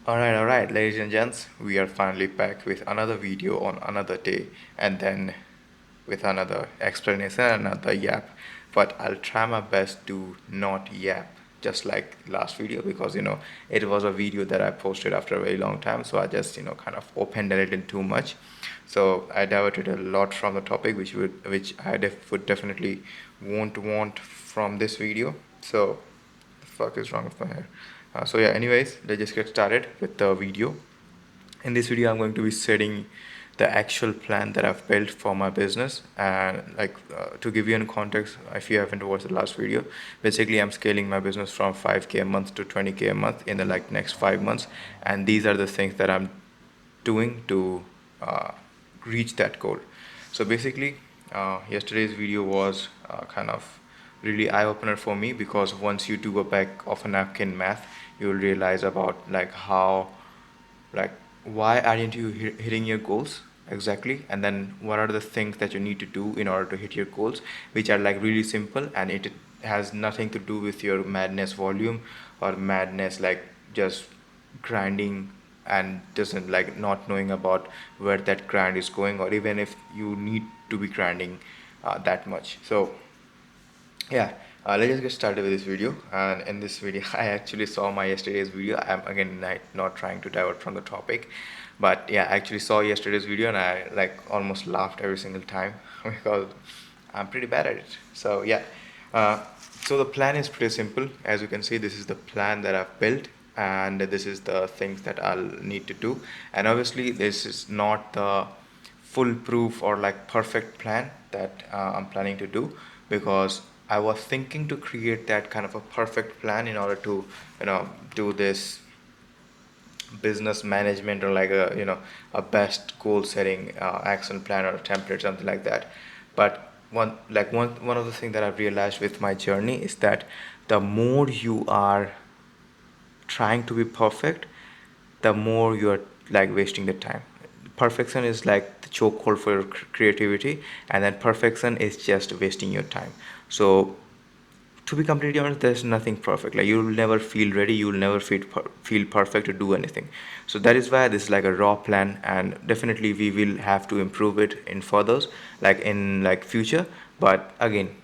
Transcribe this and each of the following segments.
Alright, ladies and gents, we are finally back with another video on another day and then with another explanation, another yap. But I'll try my best to not yap just like last video because it was a video that I posted after a very long time, so I just kind of opened a little too much. So I diverted a lot from the topic which I would definitely won't want from this video. So the fuck is wrong with my hair? So yeah, anyways, let's just get started with the video. In this video, I'm going to be setting the actual plan that I've built for my business, and to give you in context, if you haven't watched the last video, basically I'm scaling my business from 5k a month to 20k a month in the next 5 months, and these are the things that I'm doing to uh, reach that goal. So basically, yesterday's video was kind of really eye opener for me because once you do a back of a napkin math, you will realize about how like why aren't you hitting your goals exactly, and then what are the things that you need to do in order to hit your goals, which are like really simple, and it has nothing to do with your madness volume or madness like just grinding and doesn't like not knowing about where that grind is going, or even if you need to be grinding that much. So yeah, let's just get started with this video. And in this video, I actually saw my yesterday's video. I'm again not trying to divert from the topic, but yeah, I actually saw yesterday's video and I like almost laughed every single time because I'm pretty bad at it. So yeah, uh, so the plan is pretty simple. As you can see, this is the plan that I've built, and this is the things that I'll need to do. And obviously, this is not the foolproof or like perfect plan that I'm planning to do, because I was thinking to create that kind of a perfect plan in order to do this business management, or like a best goal setting action plan or a template, something like that. But one of the things that I've realized with my journey is that the more you are trying to be perfect, the more you're like wasting the time. Perfection is like the chokehold for your creativity, and then perfection is just wasting your time. So to be completely honest, there's nothing perfect. Like you'll never feel ready, you'll never feel perfect to do anything. So that is why this is like a raw plan, and definitely we will have to improve it in furthers, like in like future. But again,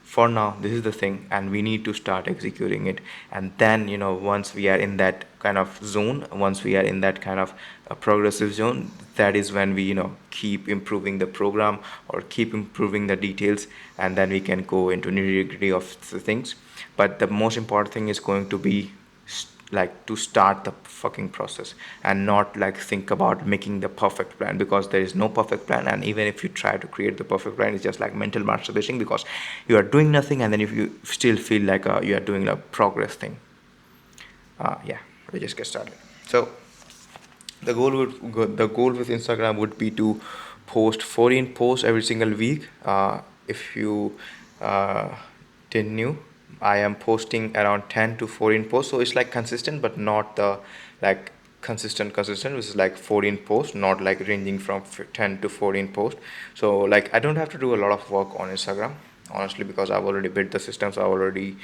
for now this is the thing, and we need to start executing it. And then once we are in that kind of zone, once we are in that kind of progressive zone, that is when we keep improving the program or keep improving the details, and then we can go into nitty-gritty of the things. But the most important thing is going to be like to start the fucking process, and not like think about making the perfect plan, because there is no perfect plan. And even if you try to create the perfect plan, it's just like mental masturbation, because you are doing nothing, and then if you still feel like you are doing a progress thing. Yeah, we just get started. So the goal with Instagram would be to post 14 posts every single week. If you uh, didn't knew, I am posting around 10 to 14 posts, so it's like consistent, but not the like consistent, which is like 14 posts, not like ranging from 10 to 14 posts. So like I don't have to do a lot of work on Instagram, honestly, because I've already built the system, so I've already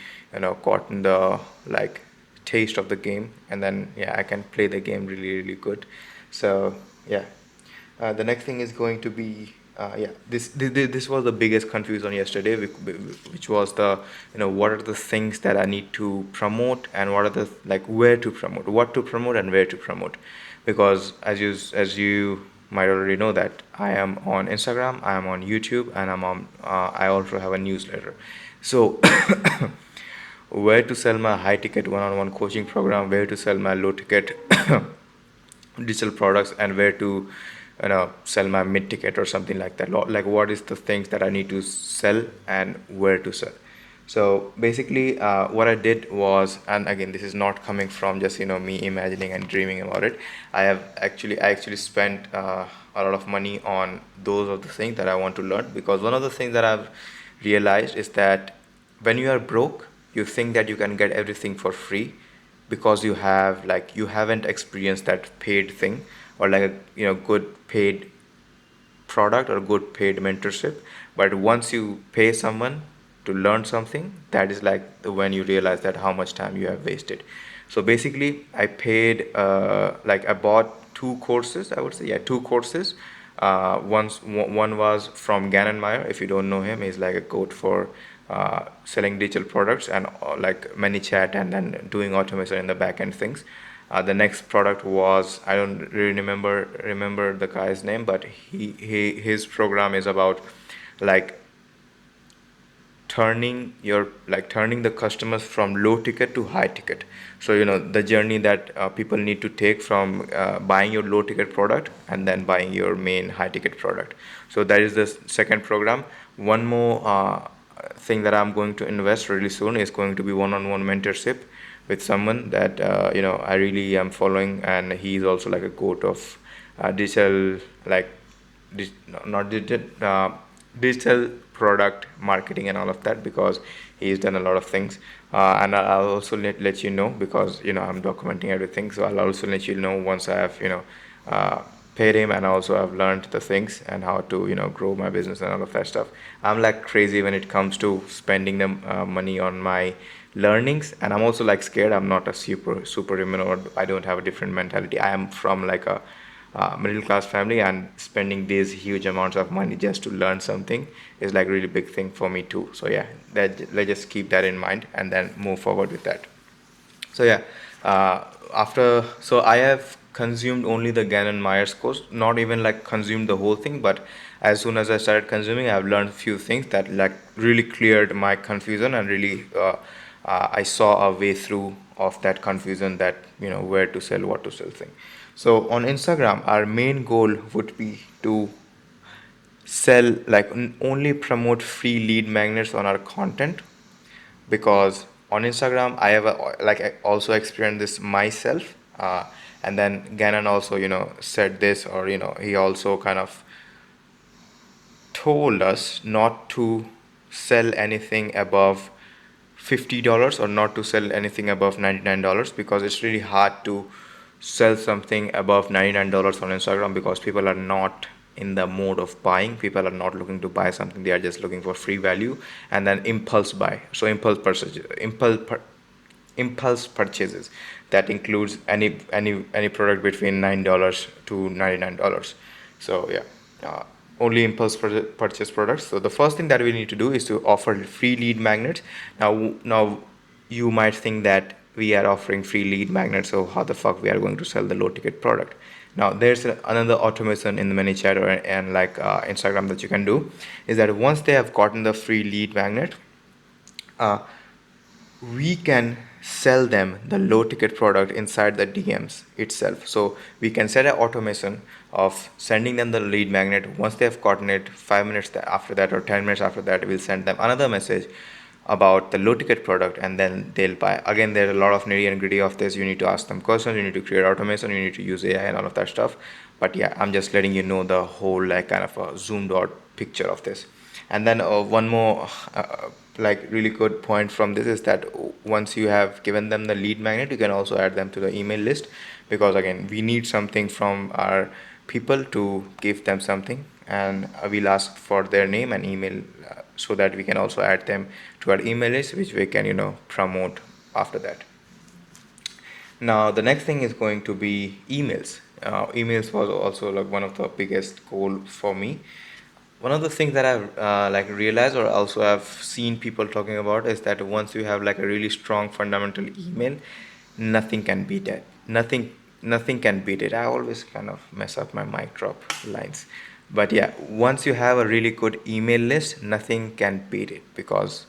gotten the like taste of the game, and then yeah, I can play the game really good. So yeah, the next thing is going to be yeah, this was the biggest confusion yesterday, which was the what are the things that I need to promote, and what are the like where to promote, what to promote, and where to promote. Because as you might already know that I am on Instagram, I am on YouTube, and I also have a newsletter. So where to sell my high ticket one-on-one coaching program, where to sell my low ticket digital products, and where to sell my mid ticket or something like that. Like what is the things that I need to sell and where to sell. So basically what I did was, and again, this is not coming from just me imagining and dreaming about it. I actually spent a lot of money on those of the things that I want to learn, because one of the things that I've realized is that when you are broke, you think that you can get everything for free, because you haven't experienced that paid thing, or like a good paid product or good paid mentorship. But once you pay someone to learn something, that is like when you realize that how much time you have wasted. So basically, I paid like I bought two courses. I would say, yeah, two courses. One was from Gannon Meyer. If you don't know him, he's like a goat for selling digital products and like ManyChat and then doing automation in the back end things. The next product was, I don't really remember the guy's name, but his program is about like turning the customers from low ticket to high ticket. So the journey that people need to take from buying your low ticket product and then buying your main high ticket product. So that is the second program. One more thing that I'm going to invest really soon is going to be one-on-one mentorship with someone that I really am following, and he's also like a goat of digital, like not digital, digital product marketing and all of that, because he's done a lot of things. And I'll also let you know, because I'm documenting everything. So I'll also let you know once I have uh, paid him, and also I've learned the things and how to grow my business and all of that stuff. I'm like crazy when it comes to spending the money on my learnings, and I'm also like scared. I'm not a superhuman, or I don't have a different mentality. I am from like a middle class family, and spending these huge amounts of money just to learn something is like really big thing for me too. So yeah, let's just keep that in mind and then move forward with that. So yeah, after so I have consumed only the Gannon Myers course, not even like consumed the whole thing, but as soon as I started consuming, I've learned few things that like really cleared my confusion, and really I saw a way through of that confusion, that where to sell, what to sell thing. So on Instagram, our main goal would be to sell, like only promote free lead magnets on our content, because on Instagram I have like I also experienced this myself, and then Gannon also said this, or he also kind of told us not to sell anything above $50, or not to sell anything above $99, because it's really hard to sell something above $99 on Instagram, because people are not in the mode of buying. People are not looking to buy something, they are just looking for free value, and then impulse buy. So impulse purchases, that includes any product between $9 to $99. So yeah, only impulse purchase products. So the first thing that we need to do is to offer free lead magnets. Now you might think that we are offering free lead magnets, so how the fuck we are going to sell the low ticket product? Now there's another automation in the ManyChat and like Instagram that you can do, is that once they have gotten the free lead magnet, uh, we can sell them the low ticket product inside the DMs itself. So we can set an automation of sending them the lead magnet. Once they have gotten it, 5 minutes after that or 10 minutes after that, we'll send them another message about the low ticket product, and then they'll buy. Again, there's a lot of nitty and gritty of this. You need to ask them questions, you need to create automation, you need to use AI and all of that stuff. But yeah, I'm just letting you know the whole like kind of a zoomed out picture of this. And then one more like really good point from this is that once you have given them the lead magnet, you can also add them to the email list, because again, we need something from our people to give them something, and we'll ask for their name and email, so that we can also add them to our email list, which we can promote after that. Now the next thing is going to be emails. Emails was also like one of the biggest goal for me. One of the things that I've like realized, or also I've seen people talking about, is that once you have like a really strong fundamental email, nothing can beat it. Nothing can beat it. I always kind of mess up my mic drop lines. But yeah, once you have a really good email list, nothing can beat it, because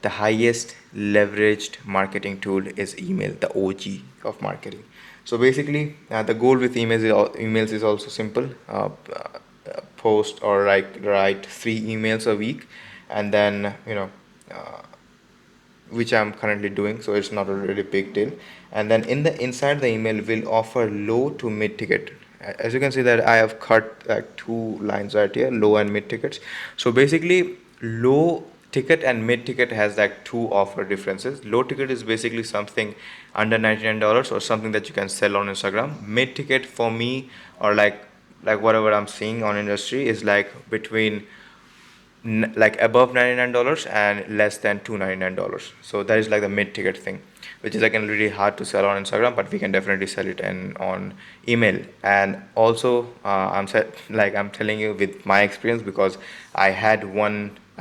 the highest leveraged marketing tool is email, the OG of marketing. So basically, the goal with emails is also simple. Post or write 3 emails a week, and then uh, which I'm currently doing, so it's not a really big deal. And then inside the email, will offer low to mid ticket. As you can see that I have cut like 2 lines right here, low and mid tickets. So basically, low ticket and mid ticket has like two offer differences. Low ticket is basically something under $99, or something that you can sell on Instagram. Mid ticket for me, or like whatever I'm seeing on industry, is like between like above $99 and less than $299. So that is like the mid ticket thing. which is again really hard to sell on Instagram, but we can definitely sell it on email. And also, I'm telling you with my experience, because I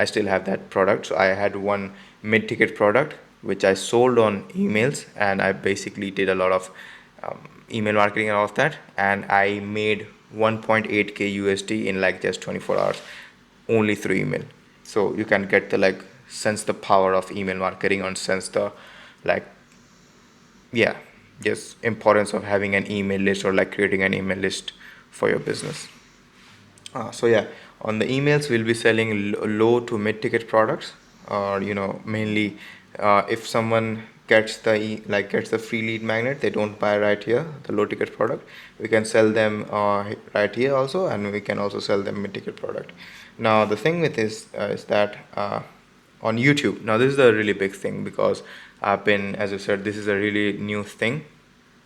still have that product. So I had one mid-ticket product which I sold on emails, and I basically did a lot of email marketing and all of that, and I made 1.8k USD in like just 24 hours only through email. So you can get the like sense the power of email marketing, and sense the like yeah just importance of having an email list, or like creating an email list for your business. So yeah, on the emails we'll be selling low to mid ticket products, or mainly if someone gets gets the free lead magnet, they don't buy right here the low ticket product, we can sell them right here also, and we can also sell them mid ticket product. Now the thing with this is that on YouTube, now this is a really big thing, because I've been, as I said, this is a really new thing,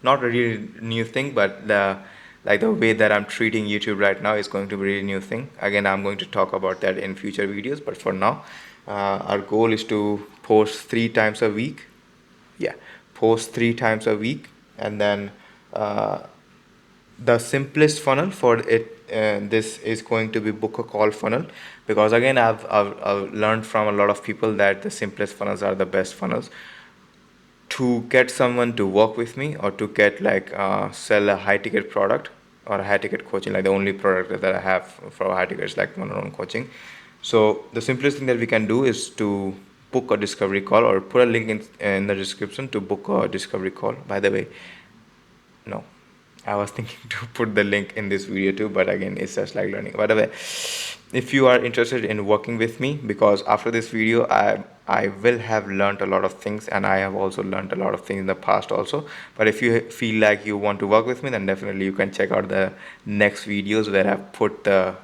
not a really new thing, but the way that I'm treating YouTube right now is going to be a really new thing. Again, I'm going to talk about that in future videos, but for now, our goal is to post 3 times a week. Yeah, post 3 times a week, and then uh, the simplest funnel for it, this is going to be book a call funnel, because again I've learned from a lot of people that the simplest funnels are the best funnels to get someone to work with me, or to get sell a high ticket product or a high ticket coaching. Like the only product that I have for high ticket is like one-on-one coaching. So the simplest thing that we can do is to book a discovery call, or put a link in the description to book a discovery call. By the way, no, I was thinking to put the link in this video too, but again, it's just like learning. By the way, if you are interested in working with me, because after this video, I will have learned a lot of things, and I have also learned a lot of things in the past also. But if you feel like you want to work with me, then definitely you can check out the next videos where I've put the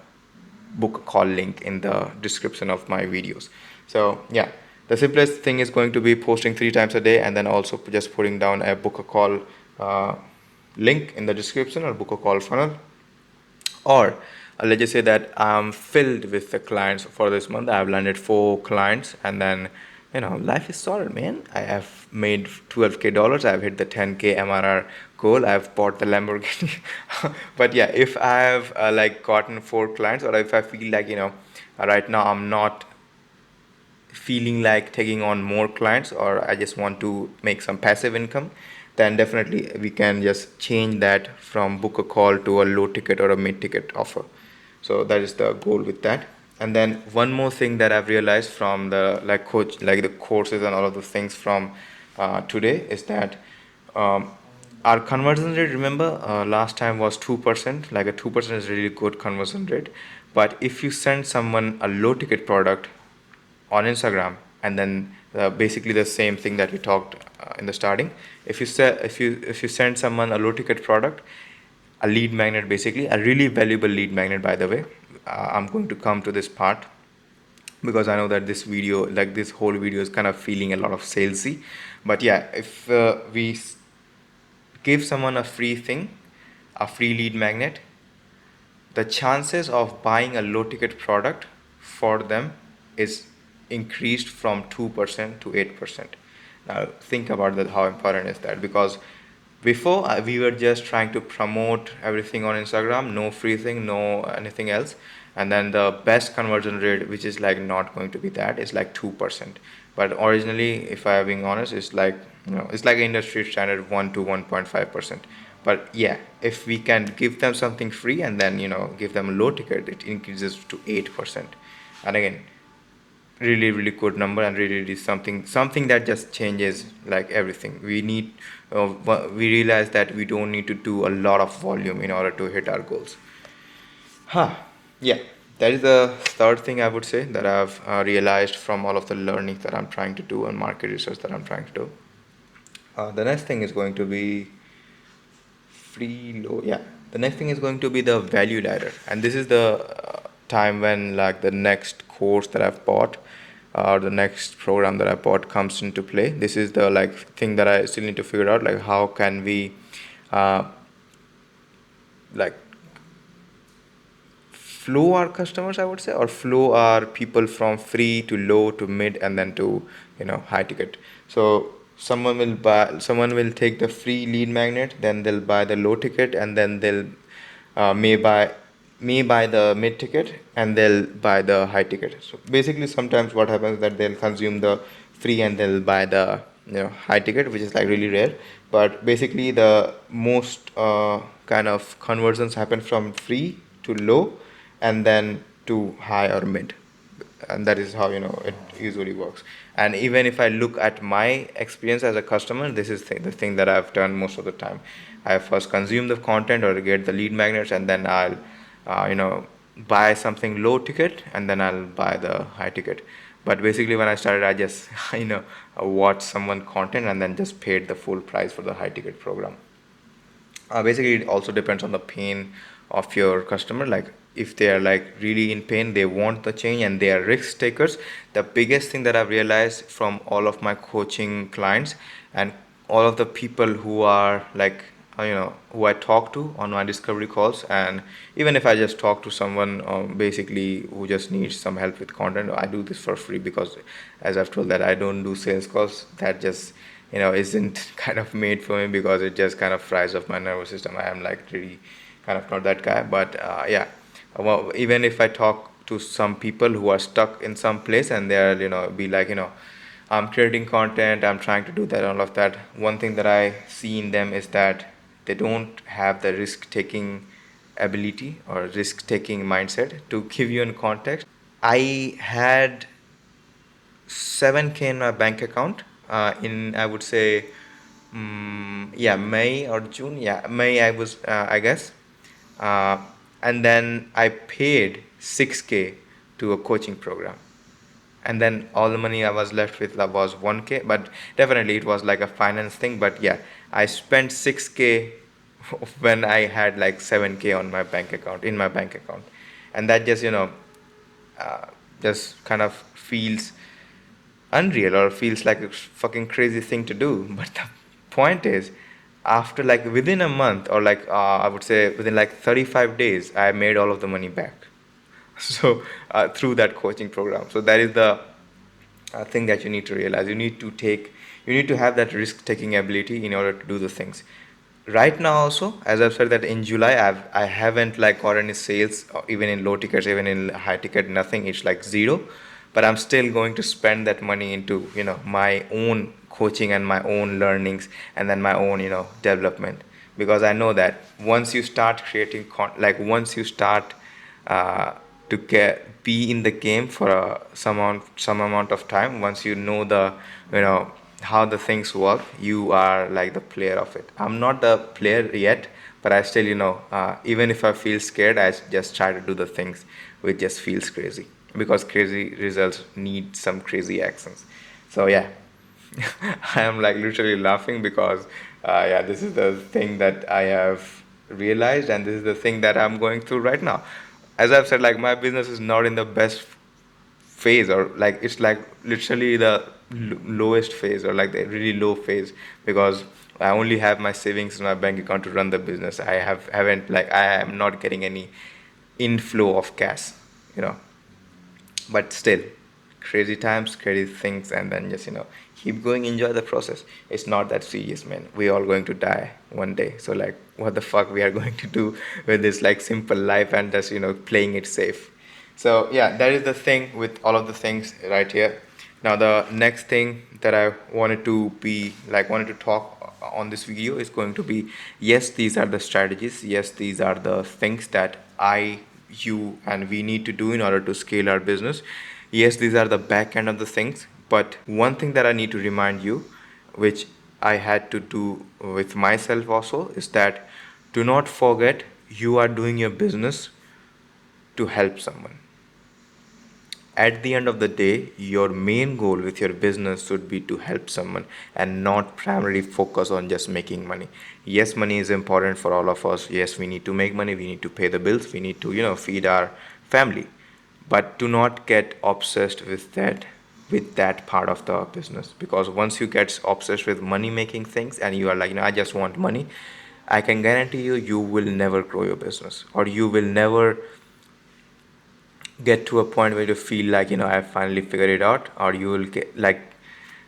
book call link in the description of my videos. So yeah, the simplest thing is going to be posting 3 times a day, and then also just putting down a book a call link in the description, or book a call funnel. Or let's just say that I'm filled with the clients for this month. I've landed 4 clients, and then life is solid, man. I have made $12K. I've hit the 10K MRR goal. I've bought the Lamborghini. But yeah, if I have gotten 4 clients, or if I feel like right now I'm not feeling like taking on more clients, or I just want to make some passive income, then definitely we can just change that from book a call to a low ticket or a mid ticket offer. So that is the goal with that. And then one more thing that I've realized from the the courses and all of those things from today, is that our conversion rate, remember last time was 2%. Like a 2% is really good conversion rate. But if you send someone a low ticket product on Instagram, and then basically the same thing that we talked in the starting. If you send someone a low ticket product, a lead magnet, basically a really valuable lead magnet. By the way, I'm going to come to this part, because I know that this whole video is kind of feeling a lot of salesy. But yeah, if we give someone a free thing, a free lead magnet, the chances of buying a low ticket product for them is increased from 2% to 8%. Now think about that, how important is that? Because before we were just trying to promote everything on Instagram, no free thing, no anything else, and then the best conversion rate, which is like not going to be that, is like 2%. But originally, if I'm being honest, it's like it's like industry standard 1 to 1.5%. But yeah, if we can give them something free, and then give them a low ticket, it increases to 8%. And again, really good number, and really something that just changes like everything. We realize that we don't need to do a lot of volume in order to hit our goals. Yeah, that is the third thing I would say that I've realized from all of the learning that I'm trying to do, and market research that I'm trying to do. The next thing is going to be free low. Yeah, the next thing is going to be the value ladder, and this is the time when like the next course that I've bought, or the next program that I bought comes into play. This is the thing that I still need to figure out, like how can we uh, like flow our customers, I would say, or flow our people from free to low to mid, and then to high ticket. So someone will take the free lead magnet, then they'll buy the low ticket, and then they'll may buy the mid ticket, and they'll buy the high ticket. So basically sometimes what happens is that they'll consume the free and they'll buy the high ticket, which is like really rare. But basically the most kind of conversions happen from free to low and then to high or mid, and that is how it usually works. And even if I look at my experience as a customer, this is the thing that I've done most of the time. I first consume the content or get the lead magnets, and then I'll buy something low ticket, and then I'll buy the high ticket. But basically when I started, I just watched someone content and then just paid the full price for the high ticket program. Basically it also depends on the pain of your customer. Like if they are like really in pain, they want the change and they are risk takers. The biggest thing that I've realized from all of my coaching clients and all of the people who are like who I talk to on my discovery calls, and even if I just talk to someone basically who just needs some help with content, I do this for free, because as I've told that I don't do sales calls. That just isn't kind of made for me, because it just kind of fries off my nervous system. I am like really kind of not that guy. But yeah, well, even if I talk to some people who are stuck in some place and they're be like I'm creating content, I'm trying to do that, all of that, one thing that I see in them is that they don't have the risk taking ability or risk taking mindset. To give you in context, I had 7K in my bank account in, I would say, yeah, May or June. Yeah, May, I was, I guess. Uh, and then I paid 6K to a coaching program. And then all the money I was left with was 1K. But definitely it was like a finance thing. But yeah, I spent 6K when I had like 7K on my bank account, in my bank account. And that just, uh, just kind of feels unreal or feels like a fucking crazy thing to do. But the point is, after like within a month, or like I would say within like 35 days, I made all of the money back. So through that coaching program. So that is the thing that you need to realize. You need to have that risk taking ability in order to do the things. Right now also, as I've said, that in July I haven't like got any sales, even in low tickets, even in high ticket, nothing. It's like zero. But I'm still going to spend that money into my own coaching and my own learnings, and then my own development, because I know that once you start creating once you start uh, to get be in the game for some amount of time, once you know the how the things work, you are like the player of it. I'm not the player yet, but I still even if I feel scared, I just try to do the things which just feels crazy, because crazy results need some crazy actions. So yeah, I am like literally laughing because yeah, this is the thing that I have realized, and this is the thing that I'm going through right now. As I've said, like my business is not in the best phase, or like it's like literally the lowest phase, or like the really low phase, because I only have my savings in my bank account to run the business. I haven't like I am not getting any inflow of cash, you know but still, crazy times, crazy things, and then just keep going, enjoy the process. It's not that serious, man. We all going to die one day, so like what the fuck we are going to do with this like simple life, and just playing it safe. So yeah, that is the thing with all of the things right here. Now the next thing that I wanted to talk on this video is going to be, yes, these are the strategies, yes, these are the things that you and we need to do in order to scale our business. Yes, these are the back end of the things, but one thing that I need to remind you, which I had to do with myself also, is that do not forget you are doing your business to help someone. At the end of the day, your main goal with your business should be to help someone and not primarily focus on just making money. Yes, money is important for all of us. Yes, we need to make money, we need to pay the bills, we need to feed our family. But do not get obsessed with that part of the business, because once you get obsessed with money making things and you are like, I just want money, I can guarantee you, you will never grow your business, or you will never get to a point where you feel like I finally figured it out, or you will get like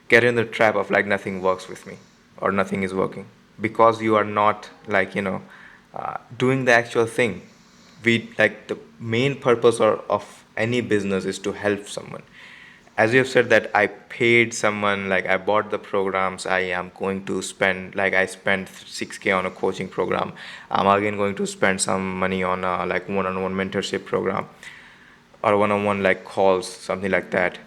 get in the trap of like nothing works with me or nothing is working because you are not like doing the actual thing. We like the main purpose of any business is to help someone. As you have said that I paid someone, like I bought the programs, I am going to spend, like I spent 6K on a coaching program. I'm again going to spend some money on a like one-on-one mentorship program or one-on-one like calls, something like that.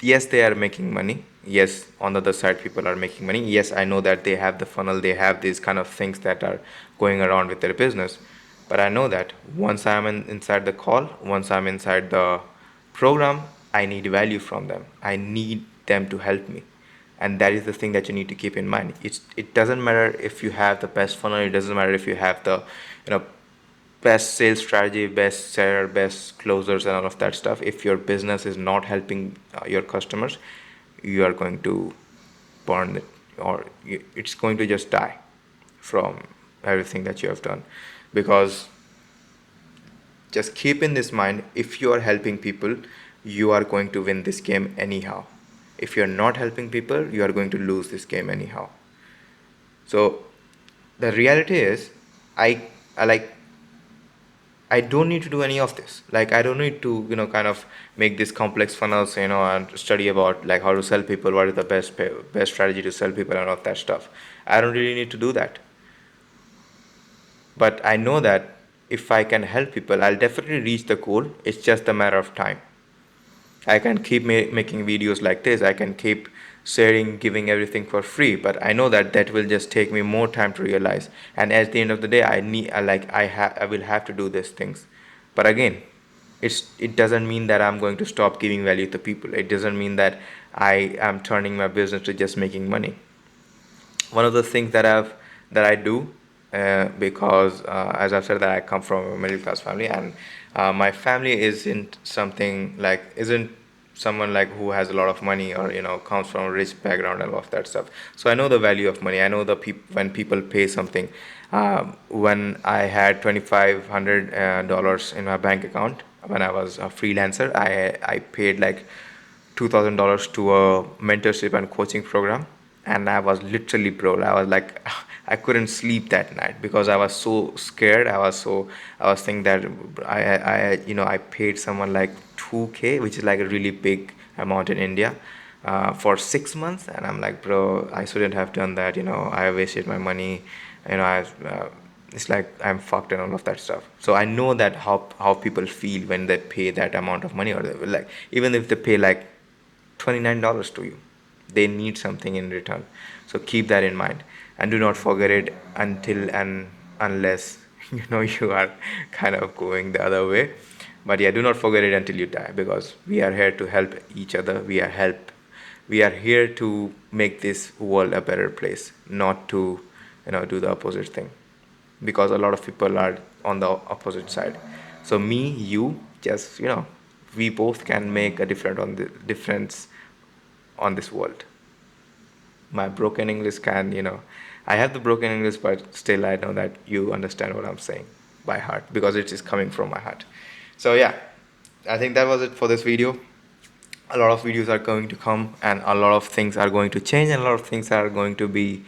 Yes, they are making money. Yes, on the other side people are making money. Yes, I know that they have the funnel, they have these kind of things that are going around with their business. But I know that once I'm inside the call, once I'm inside the program, I need value from them. I need them to help me. And that is the thing that you need to keep in mind. It doesn't matter if you have the best funnel, it doesn't matter if you have the you know best sales strategy, best seller, best closers, and all of that stuff. If your business is not helping your customers, you are going to burn it, or it's going to just die from everything that you have done. Because just keep in this mind, if you are helping people, you are going to win this game anyhow. If you're not helping people, you are going to lose this game anyhow. So the reality is, I like I don't need to do any of this. Like I don't need to, kind of make this complex funnels, and study about like how to sell people, what is the best strategy to sell people, and all of that stuff. I don't really need to do that. But I know that if I can help people, I'll definitely reach the goal. It's just a matter of time. I can keep making videos like this. I can keep sharing, giving everything for free. But I know that that will just take me more time to realize. And at the end of the day, I will have to do these things. But again, it doesn't mean that I'm going to stop giving value to people. It doesn't mean that I am turning my business to just making money. One of the things that I do, because as I've said that I come from a middle class family, and my family isn't someone like who has a lot of money, or comes from a rich background and all of that stuff. So I know the value of money. I know when people pay something. When I had $2,500 in my bank account when I was a freelancer, I paid like $2,000 to a mentorship and coaching program, and I was literally broke. I was like, I couldn't sleep that night because I was so scared. I was thinking that I paid someone like 2K, which is like a really big amount in India, for 6 months, and I'm like, bro, I shouldn't have done that. I wasted my money. It's like I'm fucked and all of that stuff. So I know that how people feel when they pay that amount of money, or they will, like, even if they pay like $29 to you, they need something in return. So keep that in mind, and do not forget it until and unless you are kind of going the other way. But yeah, do not forget it until you die, because we are here to help each other. We are here to make this world a better place, not to do the opposite thing, because a lot of people are on the opposite side. So me, you, just we both can make a difference on this world. My broken English can, I have the broken English, but still I know that you understand what I'm saying by heart, because it is coming from my heart. So yeah, I think that was it for this video. A lot of videos are going to come, and a lot of things are going to change, and a lot of things are going to be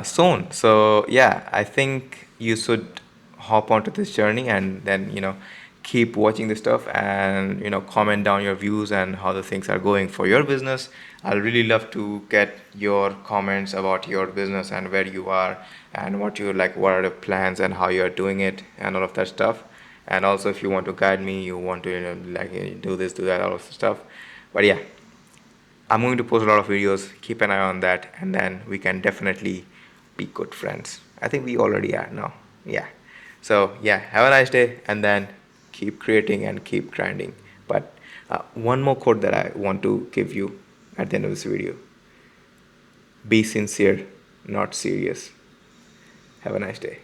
sown. So yeah, I think you should hop onto this journey, and then keep watching this stuff, and comment down your views and how the things are going for your business. I'll really love to get your comments about your business and where you are, and what you like, what are the plans, and how you are doing it, and all of that stuff. And also, if you want to guide me, you want to do this, do that, all of the stuff. But yeah, I'm going to post a lot of videos. Keep an eye on that, and then we can definitely be good friends. I think we already are now. Yeah. So yeah, have a nice day, and then keep creating and keep grinding. But one more quote that I want to give you at the end of this video: be sincere, not serious. Have a nice day.